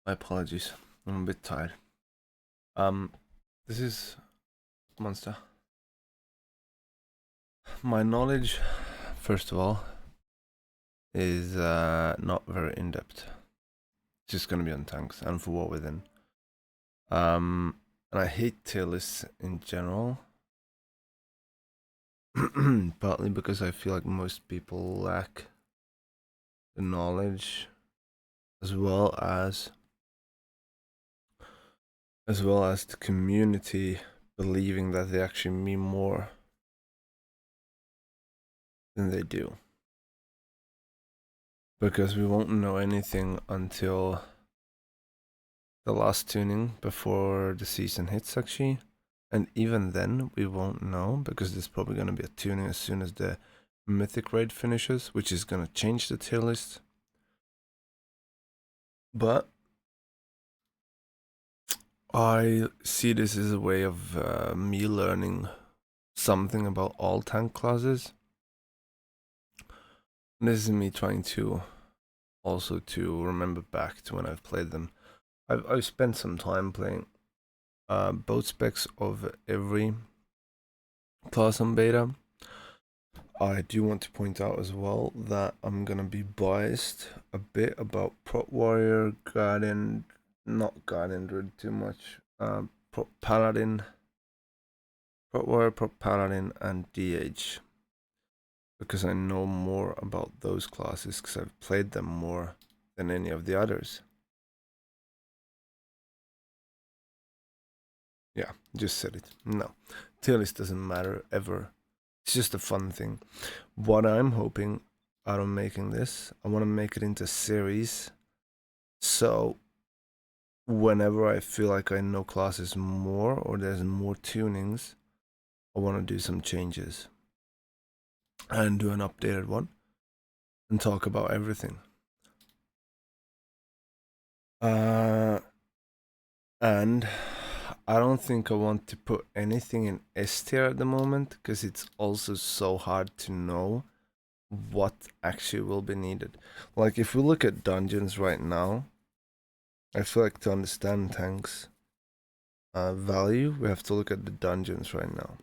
My apologies. I'm a bit tired. This is Monster. My knowledge, first of all, is not very in depth. It's just gonna be on tanks and for War Within. And I hate tier lists in general. Partly because I feel like most people lack the knowledge as well as the community believing that they actually mean more than they do. Because we won't know anything until the last tuning before the season hits, actually. And even then, we won't know because there's probably going to be a tuning as soon as the Mythic Raid finishes, which is going to change the tier list. But I see this as a way of me learning something about all tank classes. And this is me trying to also to remember back to when I've played them. I've spent some time playing both specs of every class on beta. I do want to point out as well that I'm gonna be biased a bit about Prot Warrior, Guardian, not Guardian Druid too much, Prot Paladin, Prot Warrior, Prot Paladin, and DH. Because I know more about those classes because I've played them more than any of the others. Yeah, just said it. No, tier list doesn't matter ever. It's just a fun thing. What I'm hoping out of making this, I want to make it into series. So whenever I feel like I know classes more or there's more tunings, I want to do some changes and do an updated one and talk about everything. And I don't think I want to put anything in S tier at the moment because it's also so hard to know what actually will be needed. Like if we look at dungeons right now, I feel like to understand tanks value, we have to look at the dungeons right now.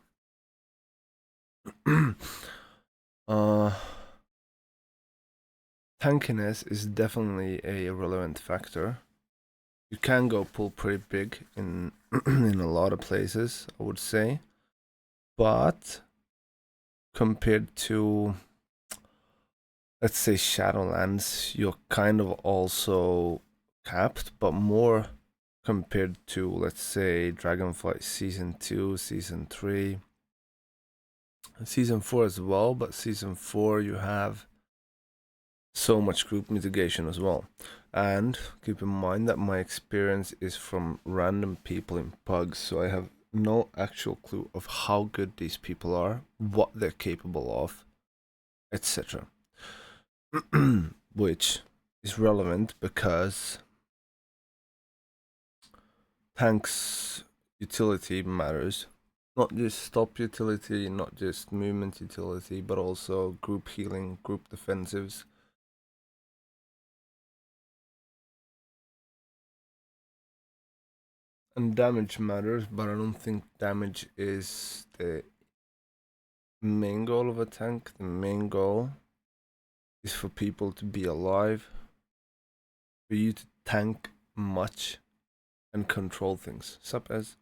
Tankiness is definitely a relevant factor. You can go pull pretty big in in a lot of places, I would say, but compared to, let's say, Shadowlands, you're kind of also capped, but more compared to, let's say, Dragonflight Season 2, Season 3, Season 4 as well, but Season 4 you have so much group mitigation as well. And keep in mind that my experience is from random people in pugs, so I have no actual clue of how good these people are, what they're capable of, etc. Which is relevant because tanks utility matters. Not just stop utility, not just movement utility, but also group healing, group defensives. And damage matters, but I don't think damage is the main goal of a tank. The main goal is for people to be alive, for you to tank much and control things. Sup as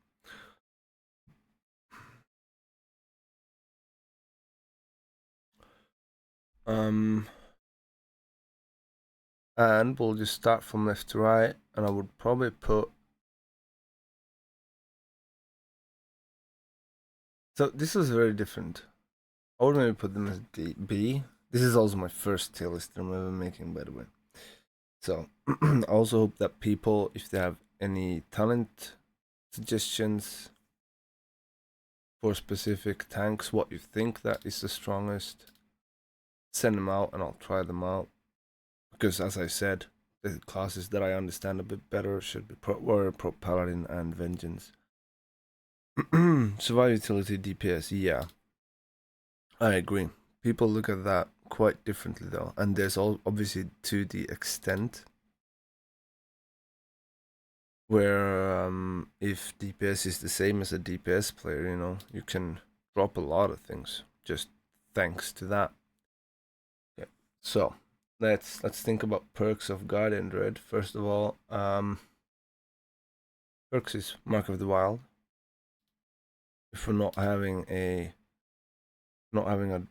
and we'll just start from left to right, and I would probably put, so this is very different. I would maybe put them as B. This is also my first tier list I'm ever making, by the way. So I also hope that people, if they have any talent suggestions for specific tanks, what you think that is the strongest, send them out and I'll try them out. Because as I said, the classes that I understand a bit better should be Pro Paladin and Vengeance. Survival utility DPS, yeah. I agree. People look at that quite differently though. And there's all obviously to the extent where if DPS is the same as a DPS player, you know, you can drop a lot of things just thanks to that. Yeah. So let's think about perks of Guardian Druid. First of all, perks is Mark of the Wild. If we're not having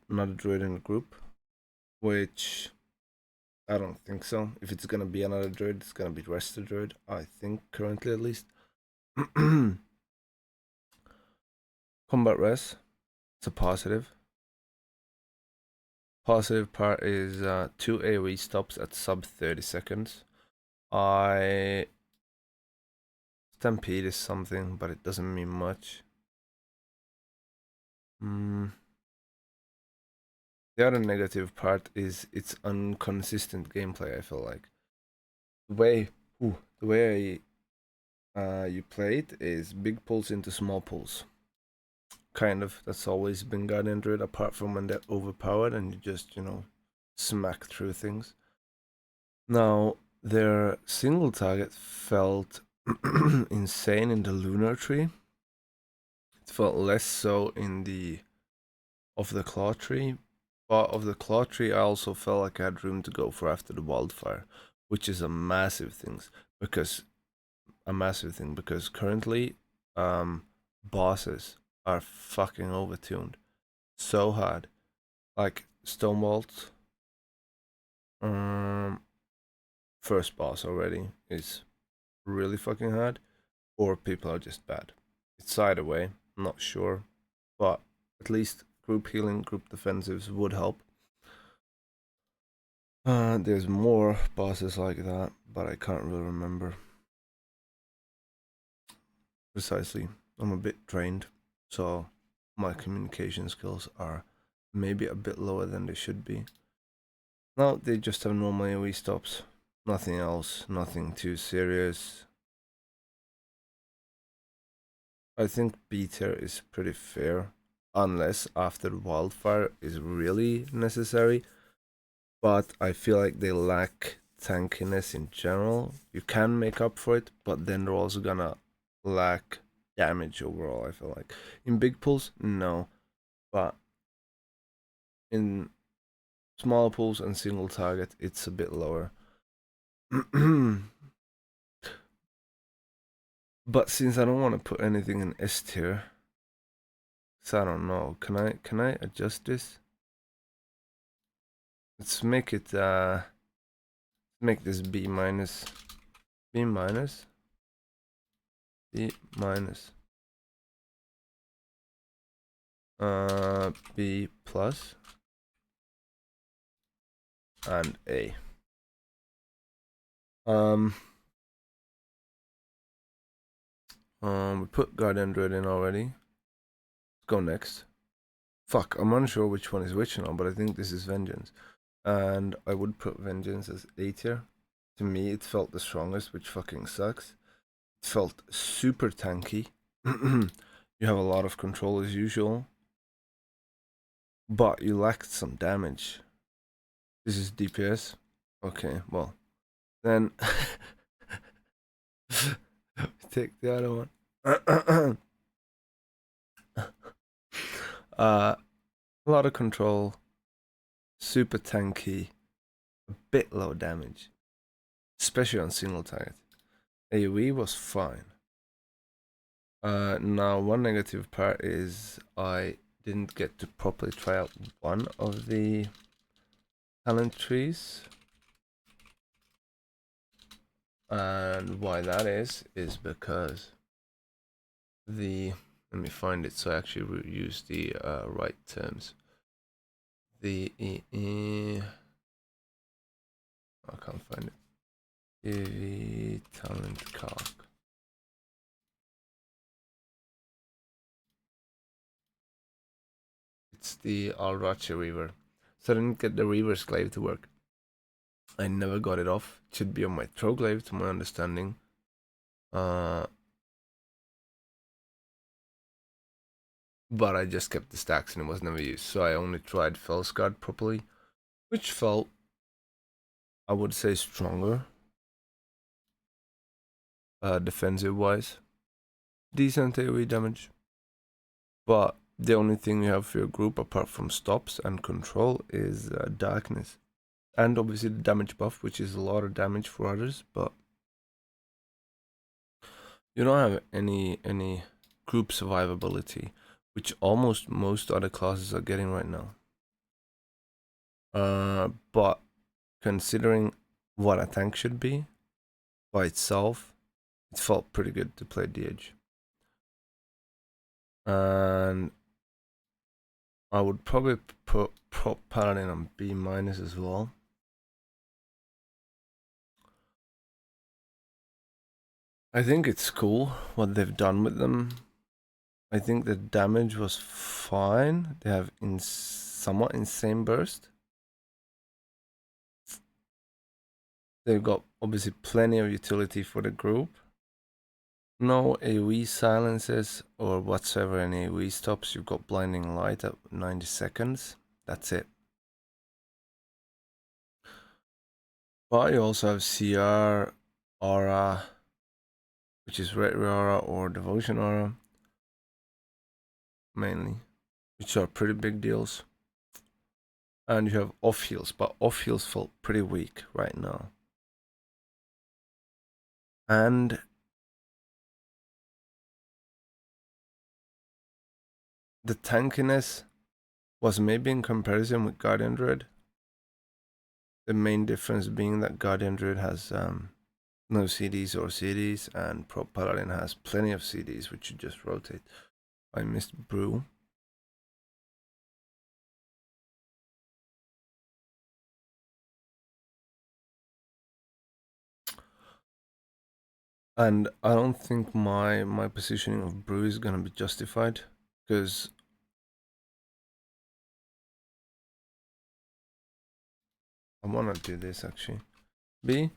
another druid in the group, which I don't think so. If it's gonna be another druid, it's gonna be Rested Druid, I think, currently at least. Combat res, it's a positive. Positive part is 2 AoE stops at sub 30 seconds. Stampede is something, but it doesn't mean much. The other negative part is its inconsistent gameplay, I feel like. The way you play it is big pulls into small pulls. Kind of. That's always been Guardian Druid, apart from when they're overpowered and you just, you know, smack through things. Now, their single target felt insane in the Lunar Tree. It felt less so in the of the Claw Tree. But of the Claw Tree, I also felt like I had room to go for after the Wildfire, which is a massive thing because currently bosses are fucking overtuned so hard. Like Stonebolt, first boss already is really fucking hard, or people are just bad. It's either way, I'm not sure, but at least group healing, group defensives would help. There's more bosses like that, but I can't really remember precisely. I'm a bit trained, so my communication skills are maybe a bit lower than they should be. No, they just have normal AoE stops. Nothing else, nothing too serious. I think B tier is pretty fair, unless after Wildfire is really necessary. But I feel like they lack tankiness in general. You can make up for it, but then they're also gonna lack damage overall, I feel like. In big pulls, no. But in small pulls and single target, it's a bit lower. But since I don't want to put anything in S tier, so I don't know. Can I adjust this? Let's make it make this B minus, B minus, B minus, B plus, and A. We put Guardian Druid in already. Let's go next. Fuck, I'm unsure which one is which now, but I think this is Vengeance. And I would put Vengeance as A tier. To me, it felt the strongest, which fucking sucks. It felt super tanky. You have a lot of control as usual, but you lacked some damage. This is DPS. Okay, well, then take the other one. A lot of control, super tanky, a bit low damage, especially on single target. AoE was fine. Now one negative part is I didn't get to properly try out one of the talent trees. And why that is because let me find it so I actually use the right terms. I can't find it. The talent card. It's the Alracha Reaver. So I didn't get the Reaver's Glaive to work. I never got it off. It should be on my Troglaive to my understanding. But I just kept the stacks and it was never used. So I only tried Fellsguard properly, which felt, I would say, stronger. defensive wise. Decent AoE damage. But the only thing you have for your group apart from stops and control is darkness. And obviously the damage buff, which is a lot of damage for others, but you don't have any group survivability, which almost most other classes are getting right now. But considering what a tank should be by itself, it felt pretty good to play DH. And I would probably put Paladin on B- as well. I think it's cool what they've done with them. I think the damage was fine. They have somewhat insane burst. They've got obviously plenty of utility for the group. No AoE silences or whatsoever any AoE stops. You've got blinding light at 90 seconds. That's it. But you also have CR, Aura, which is Red Aura or Devotion Aura, mainly, which are pretty big deals. And you have off heals, but off heals felt pretty weak right now. And the tankiness was maybe in comparison with Guardian Druid. The main difference being that Guardian Druid has no CDs or CDs, and Pro Paladin has plenty of CDs, which you just rotate. I missed Brew. And I don't think my positioning of Brew is gonna be justified, because I wanna do this actually. B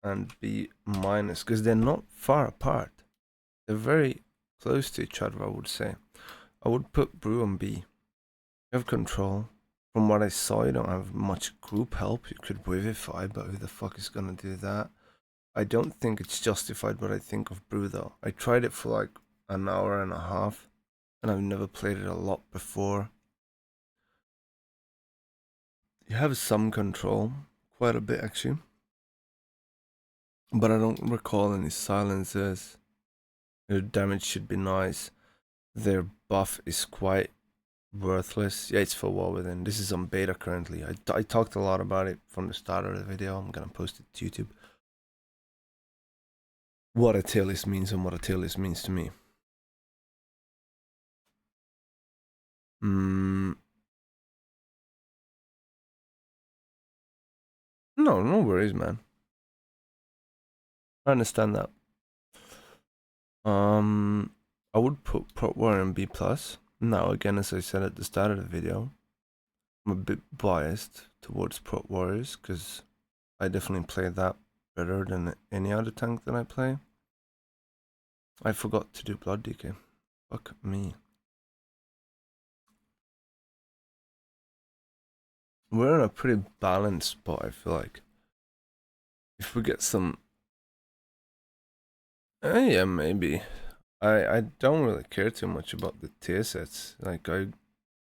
and B minus, because they're not far apart. They're very close to each other, I would say. I would put Brew on B. You have control. From what I saw, you don't have much group help. You could Vivify, but who the fuck is gonna do that? I don't think it's justified what I think of Brew though. I tried it for like an hour and a half, and I've never played it a lot before. You have some control, quite a bit actually, but I don't recall any silences. Their damage should be nice. Their buff is quite worthless. Yeah, it's for War Within. This is on beta currently. I talked a lot about it from the start of the video. I'm gonna post it to YouTube. What a tail list means and what a tail list means to me. No, no worries, man. I understand that. I would put Prot Warrior in B+. Now, again, as I said at the start of the video, I'm a bit biased towards Prot Warriors, because I definitely play that better than any other tank that I play. I forgot to do Blood DK. Fuck me. We're in a pretty balanced spot, I feel like. If we get some... yeah, maybe. I don't really care too much about the tier sets. Like, I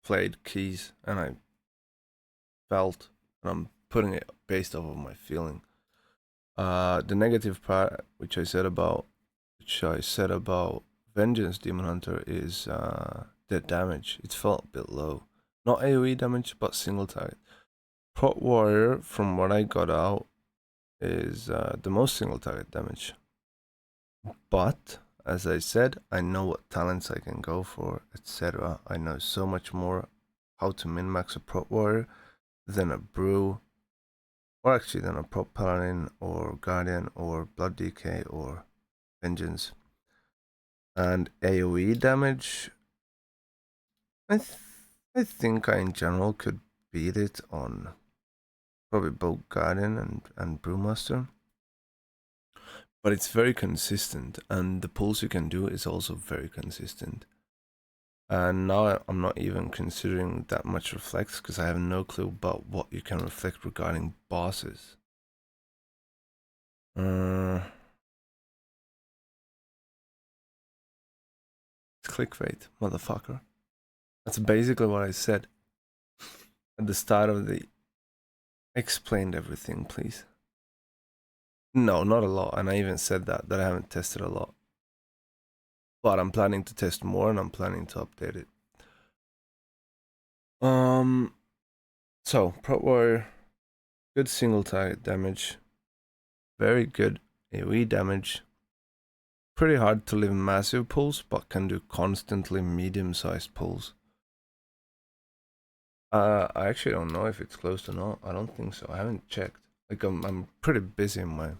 played keys and I felt, and I'm putting it based off of my feeling. The negative part, which I said about Vengeance Demon Hunter, is the damage. It felt a bit low. Not AoE damage, but single target. Prot Warrior, from what I got out, is the most single target damage. But as I said, I know what talents I can go for, etc. I know so much more how to min-max a Prot Warrior than a Brew, or actually than a Prot Paladin or Guardian or Blood DK or Vengeance. And AoE damage, I think I in general could beat it on probably both Guardian and Brewmaster. But it's very consistent, and the pulls you can do is also very consistent. And now I'm not even considering that much reflects, because I have no clue about what you can reflect regarding bosses. It's clickbait, motherfucker. That's basically what I said at the start of the... Explained everything, please. No, not a lot, and I even said that I haven't tested a lot. But I'm planning to test more, and I'm planning to update it. So, Prot Warrior, good single target damage, very good AoE damage, pretty hard to live massive pulls, but can do constantly medium-sized pulls. I actually don't know if it's closed or not. I don't think so. I haven't checked. Like I'm pretty busy in my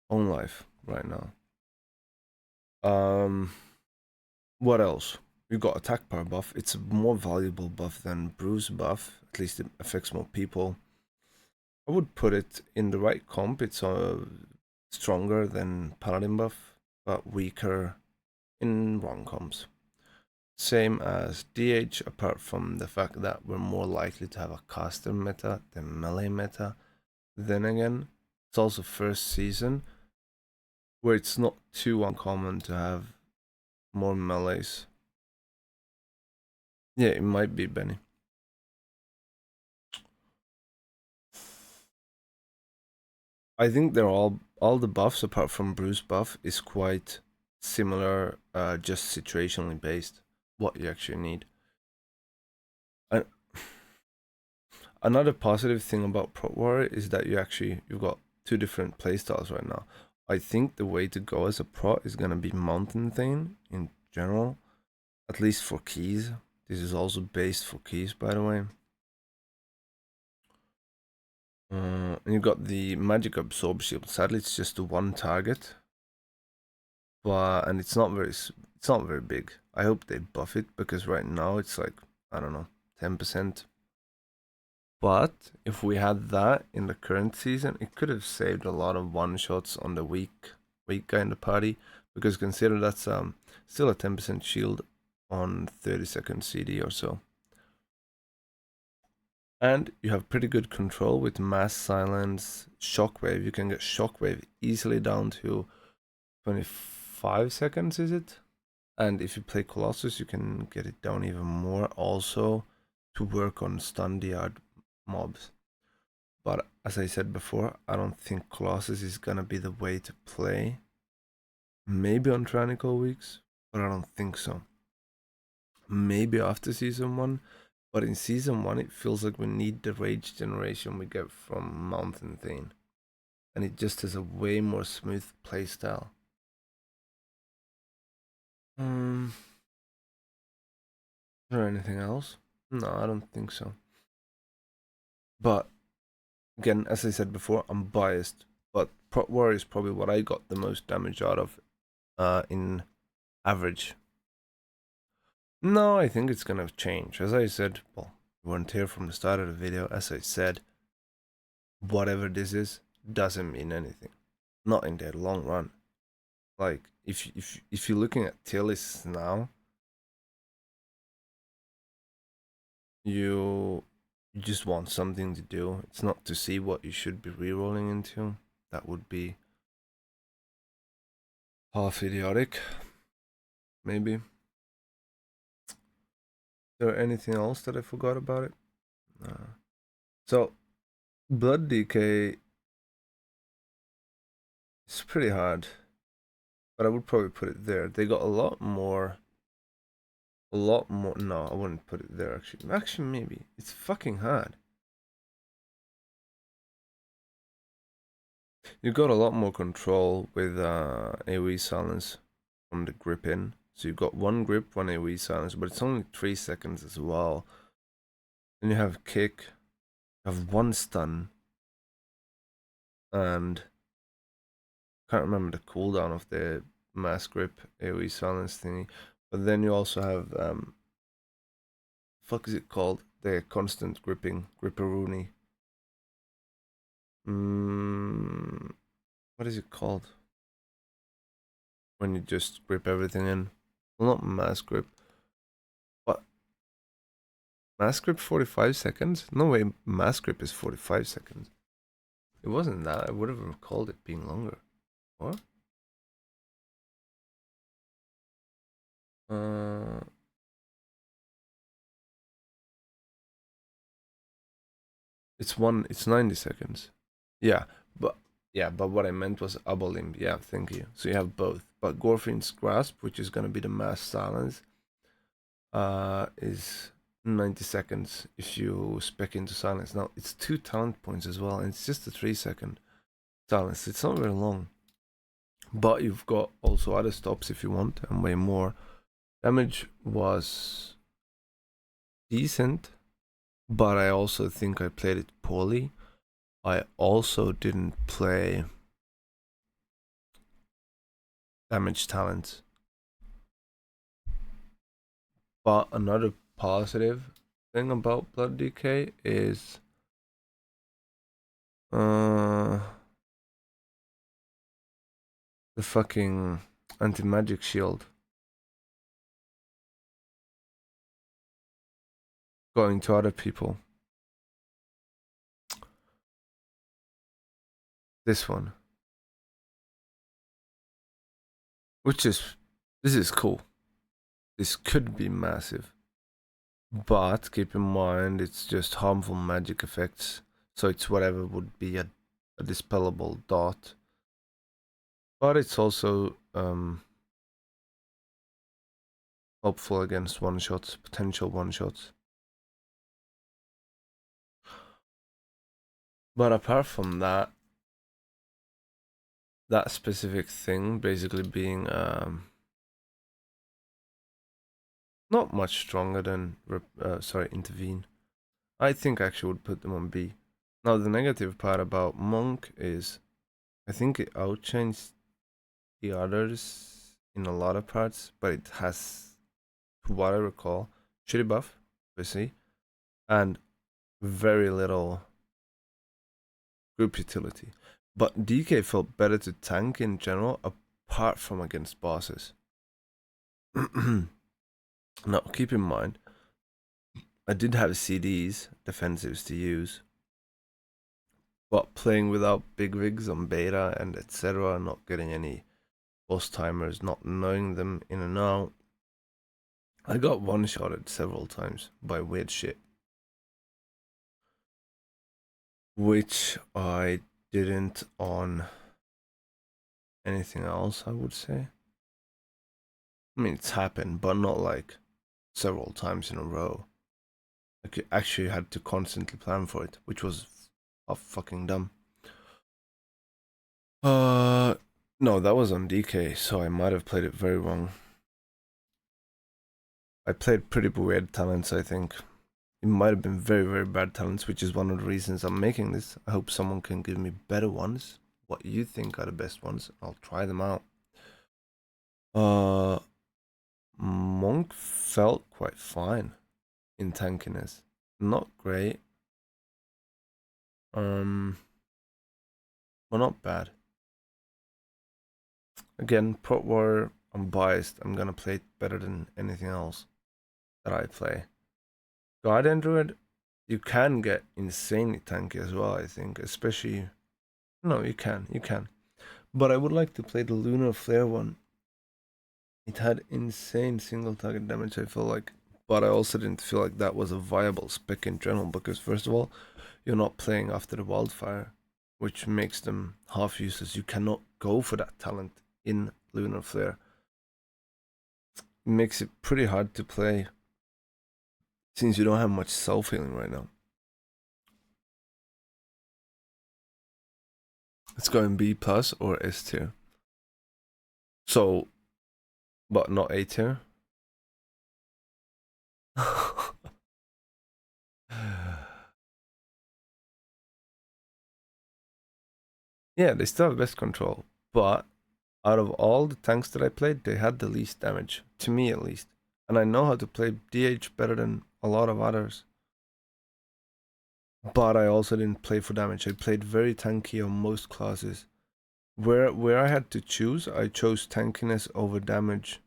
own life right now. What else? You got attack power buff. It's a more valuable buff than bruise buff. At least it affects more people. I would put it in the right comp. It's stronger than Paladin buff, but weaker in wrong comps. Same as DH, apart from the fact that we're more likely to have a caster meta than melee meta. Then again, it's also first season, where it's not too uncommon to have more melees. Yeah, it might be Benny. I think they're all the buffs apart from Bruce buff is quite similar, just situationally based. What you actually need. Another positive thing about Prot Warrior is that you've got two different playstyles right now. I think the way to go as a Prot is gonna be Mountain Thane in general, at least for keys. This is also based for keys, by the way. And you got the Magic Absorb Shield. Sadly, it's just the one target, and it's not very big. I hope they buff it because right now it's like, I don't know, 10%. But if we had that in the current season, it could have saved a lot of one shots on the weak guy in the party, because consider that's still a 10% shield on 30-second CD or so. And you have pretty good control with mass silence, shockwave. You can get shockwave easily down to 25 seconds, is it? And if you play Colossus, you can get it down even more also to work on stun DR'd mobs. But as I said before, I don't think Colossus is gonna be the way to play. Maybe on Tyrannical weeks, but I don't think so. Maybe after season 1, but in season 1 it feels like we need the rage generation we get from Mountain Thane. And it just has a way more smooth playstyle. Is there anything else? No, I don't think so. But again, as I said before, I'm biased, but Prot Warrior is probably what I got the most damage out of in average. No, I think it's gonna change. As I said, well, you weren't here from the start of the video. As I said, whatever this is doesn't mean anything. Not in the long run. Like if you're looking at tier lists now, you just want something to do. It's not to see what you should be rerolling into. That would be half idiotic, maybe. Is there anything else that I forgot about it? So, Blood DK is pretty hard, but I would probably put it there. They got a lot more. No, I wouldn't put it there actually. Actually, maybe. It's fucking hard. You got a lot more control with AoE silence from the grip in. So you got one grip, one AoE silence, but it's only 3 seconds as well. Then you have kick, you have one stun, and can't remember the cooldown of the mass grip AoE silence thingy. But then you also have fuck is it called? The constant gripping, gripperoonie. What is it called? When you just grip everything in. Well, not mass grip. What? Mass grip 45 seconds? No way mass grip is 45 seconds. It wasn't that. I would have recalled it being longer. What? It's 90 seconds. Yeah, but what I meant was Abolim. Yeah, thank you. So you have both. But Gorfin's Grasp, which is gonna be the mass silence, is 90 seconds if you spec into silence. Now it's 2 talent points as well, and it's just a 3-second silence. It's not very long. But you've got also other stops if you want, and way more. Damage was decent, but I also think I played it poorly. I also didn't play damage talents. But another positive thing about Blood Decay is the fucking anti-magic shield going to other people. This one. This is cool. This could be massive. But keep in mind, it's just harmful magic effects. So it's whatever would be a dispellable dot. But it's also helpful against one-shots, potential one-shots. But apart from that, that specific thing basically being not much stronger than intervene, I think I actually would put them on B. Now the negative part about Monk is I think it outchanged the others in a lot of parts, but it has, to what I recall, shitty buff, obviously, and very little group utility. But DK felt better to tank in general, apart from against bosses. Now, keep in mind, I did have CDs, defensives to use, but playing without big rigs on beta and etc., not getting any boss timers, not knowing them in and out, I got one-shotted several times by weird shit. Which I didn't on anything else, I would say. I mean, it's happened, but not like several times in a row. Like, you actually had to constantly plan for it, which was fucking dumb. No, that was on DK, so I might have played it very wrong. I played pretty weird talents, I think. It might have been very, very bad talents, which is one of the reasons I'm making this. I hope someone can give me better ones. What you think are the best ones. I'll try them out. Monk felt quite fine in tankiness. Not great. But not bad. Again, Prot War, I'm biased. I'm gonna play it better than anything else that I play. Guardian Druid, you can get insanely tanky as well, I think. Especially... No, you can. But I would like to play the Lunar Flare one. It had insane single target damage, I feel like. But I also didn't feel like that was a viable spec in general, because first of all, you're not playing after the wildfire, which makes them half useless. You cannot go for that talent in Lunar Flare. It makes it pretty hard to play, since you don't have much self-healing right now. It's going B plus or S tier. So, but not A tier. Yeah, they still have best control, but out of all the tanks that I played, they had the least damage, to me at least. And I know how to play DH better than a lot of others. But I also didn't play for damage. I played very tanky on most classes. Where I had to choose, I chose tankiness over damage.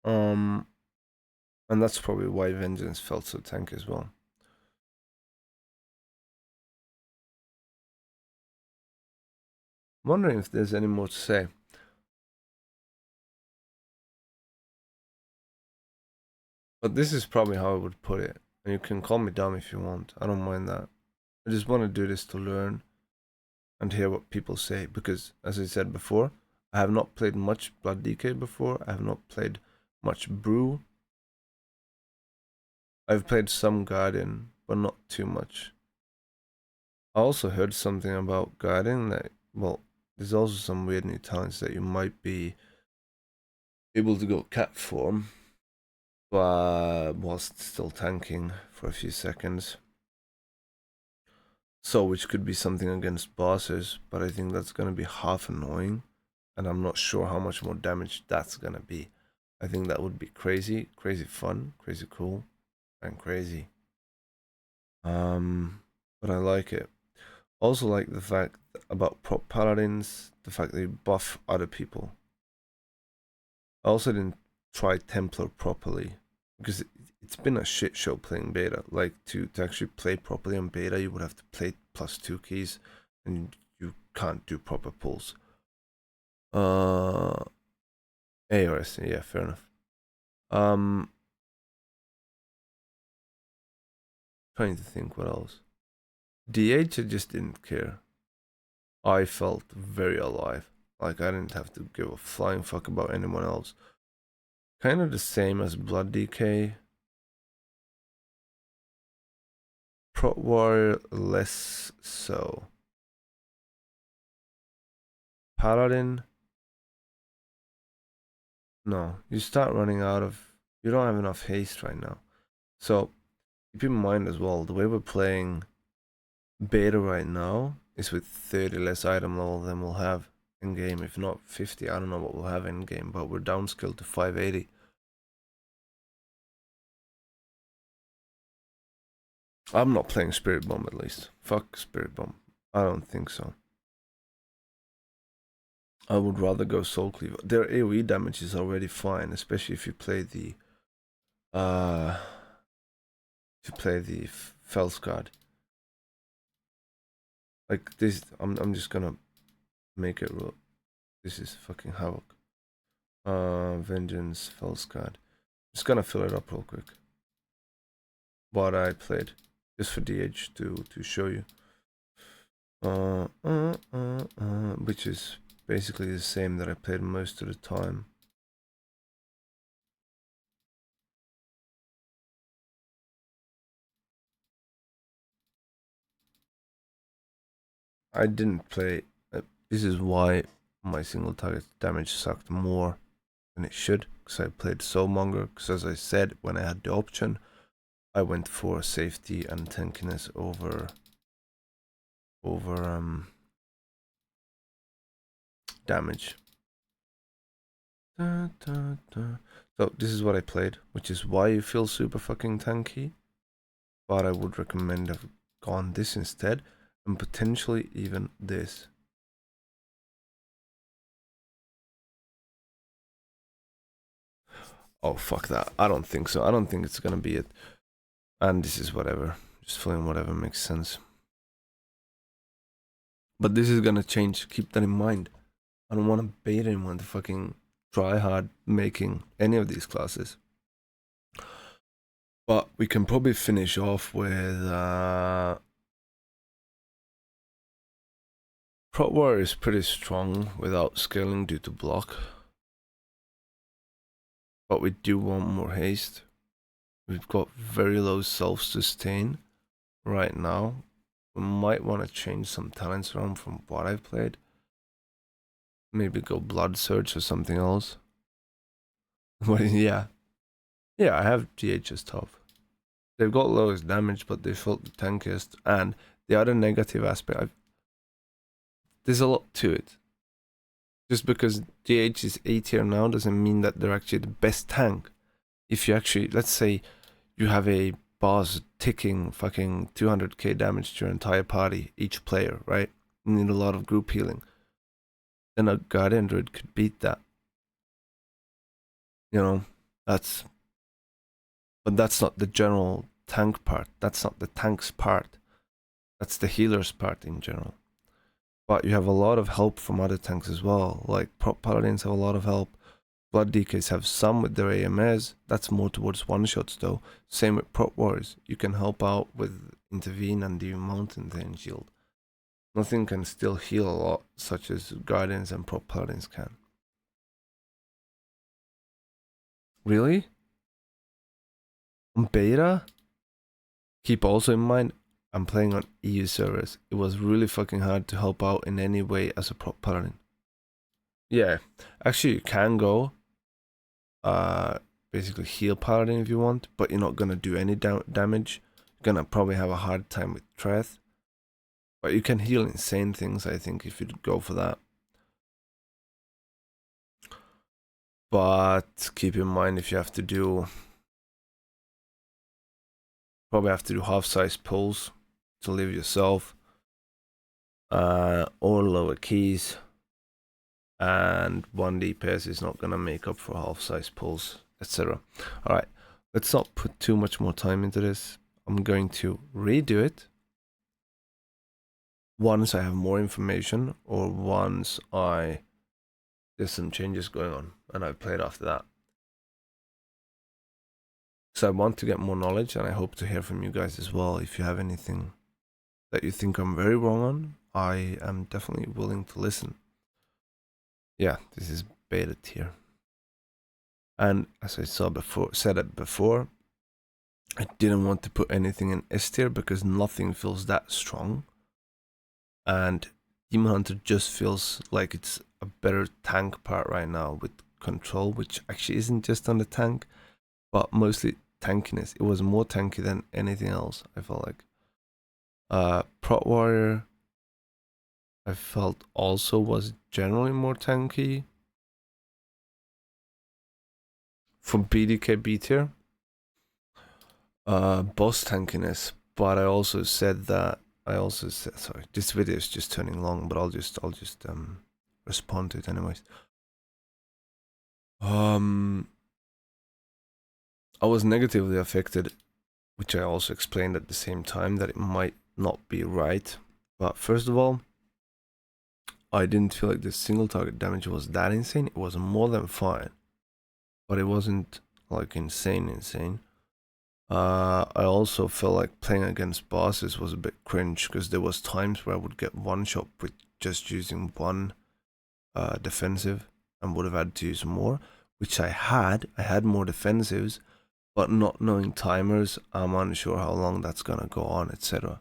And that's probably why Vengeance felt so tanky as well. I'm wondering if there's any more to say. But this is probably how I would put it. And you can call me dumb if you want. I don't mind that. I just want to do this to learn and hear what people say. Because, as I said before, I have not played much Blood DK before. I have not played much Brew. I've played some Guardian, but not too much. I also heard something about Guardian that, well, there's also some weird new talents that you might be able to go cat form, but whilst still tanking for a few seconds. So, which could be something against bosses, but I think that's gonna be half annoying, and I'm not sure how much more damage that's gonna be. I think that would be crazy, crazy fun, crazy cool, and crazy. But I like it. Also like the fact about prop paladins, the fact they buff other people. I also didn't try Templar properly because it's been a shit show playing beta. Like to actually play properly on beta, you would have to play +2 keys, and you can't do proper pulls. A or S, yeah, fair enough. Trying to think what else. DH, I just didn't care. I felt very alive. Like I didn't have to give a flying fuck about anyone else. Kind of the same as Blood DK. Prot Warrior, less so. Paladin, no. You start running out of... You don't have enough haste right now. So, keep in mind as well, the way we're playing beta right now is with 30 less item level than we'll have in game. If not 50, I don't know what we'll have in game, but we're downscaled to 580. I'm not playing Spirit Bomb at least. Fuck Spirit Bomb. I don't think so. I would rather go Soul Cleaver. Their AoE damage is already fine, especially if you play the Felsguard. Like this, I'm just gonna make it real. This is fucking Havoc. Vengeance, Felsguard. Just gonna fill it up real quick. What I played, just for DH to show you. Which is basically the same that I played most of the time. I didn't play. This is why my single target damage sucked more than it should, because I played Soulmonger. Because as I said, when I had the option, I went for safety and tankiness over damage. So this is what I played, which is why you feel super fucking tanky. But I would recommend have gone this instead, and potentially even this. Oh fuck that! I don't think so. I don't think it's gonna be it. And this is whatever. Just filling whatever makes sense. But this is gonna change. Keep that in mind. I don't want to bait anyone to fucking try hard making any of these classes. But we can probably finish off with Prot Warrior is pretty strong without scaling due to block. But we do want more haste. We've got very low self-sustain right now. We might want to change some talents around from what I've played. Maybe go Blood Surge or something else. But yeah. Yeah, I have GH as top. They've got lowest damage, but they felt the tankiest. And the other negative aspect, there's a lot to it. Just because GH is A tier now doesn't mean that they're actually the best tank. If you actually, let's say you have a boss ticking fucking 200k damage to your entire party, each player, right? You need a lot of group healing. Then a Guardian Druid could beat that. You know, but that's not the general tank part. That's not the tank's part. That's the healer's part in general. but you have a lot of help from other tanks as well. Like prop paladins have a lot of help. Blood DKs have some with their AMS. That's more towards one shots though. Same with prop warriors. You can help out with intervene and do mountain and shield. Nothing can still heal a lot, such as guardians and prop paladins can. Really? On beta? Keep also in mind, I'm playing on EU servers. It was really fucking hard to help out in any way as a prop paladin. Yeah, actually you can go basically heal paladin if you want, but you're not gonna do any damage. You're gonna probably have a hard time with Treth. But you can heal insane things, I think, if you go for that. But keep in mind, if you have to do, probably have to do half-size pulls to live yourself, or lower keys, and 1 DPS is not gonna make up for half-size pulls, etc. All right, let's not put too much more time into this. I'm going to redo it once I have more information, or once there's some changes going on and I've played after that. So I want to get more knowledge, and I hope to hear from you guys as well. If you have anything that you think I'm very wrong on, I am definitely willing to listen. Yeah, this is beta tier. And as I said it before, I didn't want to put anything in S tier because nothing feels that strong. And Demon Hunter just feels like it's a better tank part right now with control, which actually isn't just on the tank, but mostly tankiness. It was more tanky than anything else, I felt like. Prot Warrior, I felt also was generally more tanky. For BDK B tier, boss tankiness, but I also said, sorry, this video is just turning long, but I'll just respond to it anyways. I was negatively affected, which I also explained at the same time that it might not be right. But first of all, I didn't feel like the single target damage was that insane. It was more than fine, but it wasn't like insane. I also felt like playing against bosses was a bit cringe because there was times where I would get one shot with just using one defensive and would have had to use more, which I had. I had more defensives, but not knowing timers, I'm unsure how long that's gonna go on, etc.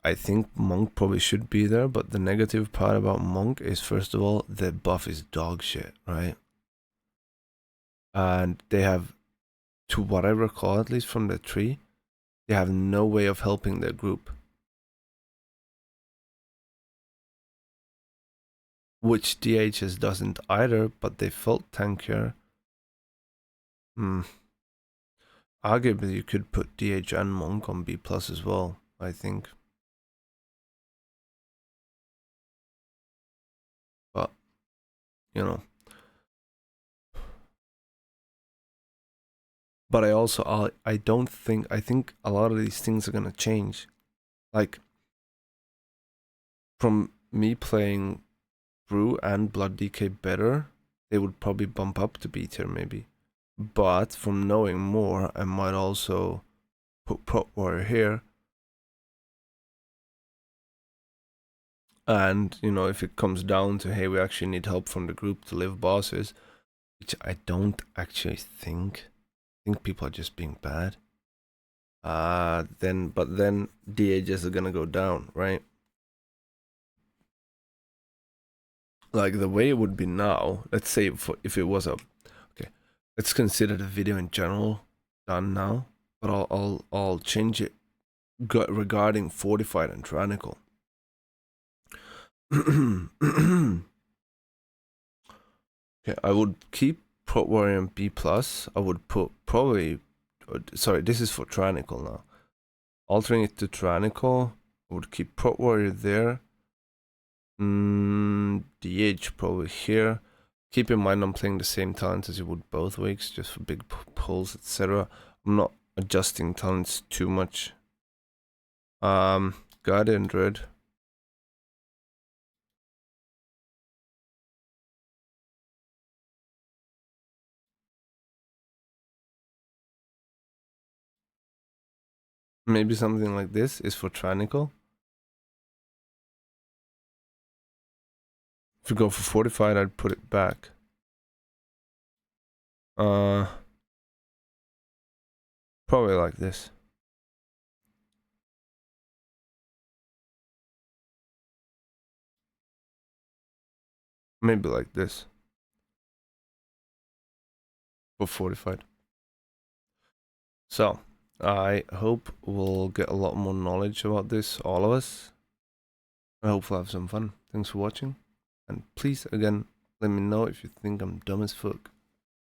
I think Monk probably should be there, but the negative part about Monk is, first of all, the buff is dog shit, right? And they have, to what I recall, at least from the tree, they have no way of helping their group. Which DHS doesn't either, but they felt tankier. Arguably, you could put DH and Monk on B+ as well, I think. But, you know. But I also, I think a lot of these things are gonna change. Like, from me playing Brew and Blood DK better, they would probably bump up to B tier maybe. But from knowing more, I might also put Prot Warrior here. And, you know, if it comes down to, hey, we actually need help from the group to live bosses, which I don't actually think. I think people are just being bad. Then DHs are gonna go down, right? Like the way it would be now, let's say if it was okay, let's consider the video in general done now, but I'll change it regarding Fortified and Tyrannical. Okay, I would keep Prot Warrior and B+. I would put probably, sorry, this is for Tyrannical now. Altering it to Tyrannical, I would keep Prot Warrior there. DH probably here. Keep in mind I'm playing the same talents as you would both weeks, just for big pulls, etc. I'm not adjusting talents too much. Guardian Druid, Maybe something like this is for Trinical. If you go for fortified, I'd put it back. Probably like this. Maybe like this. For fortified. So, I hope we'll get a lot more knowledge about this, all of us. I hope we'll have some fun. Thanks for watching. And please, again, let me know if you think I'm dumb as fuck.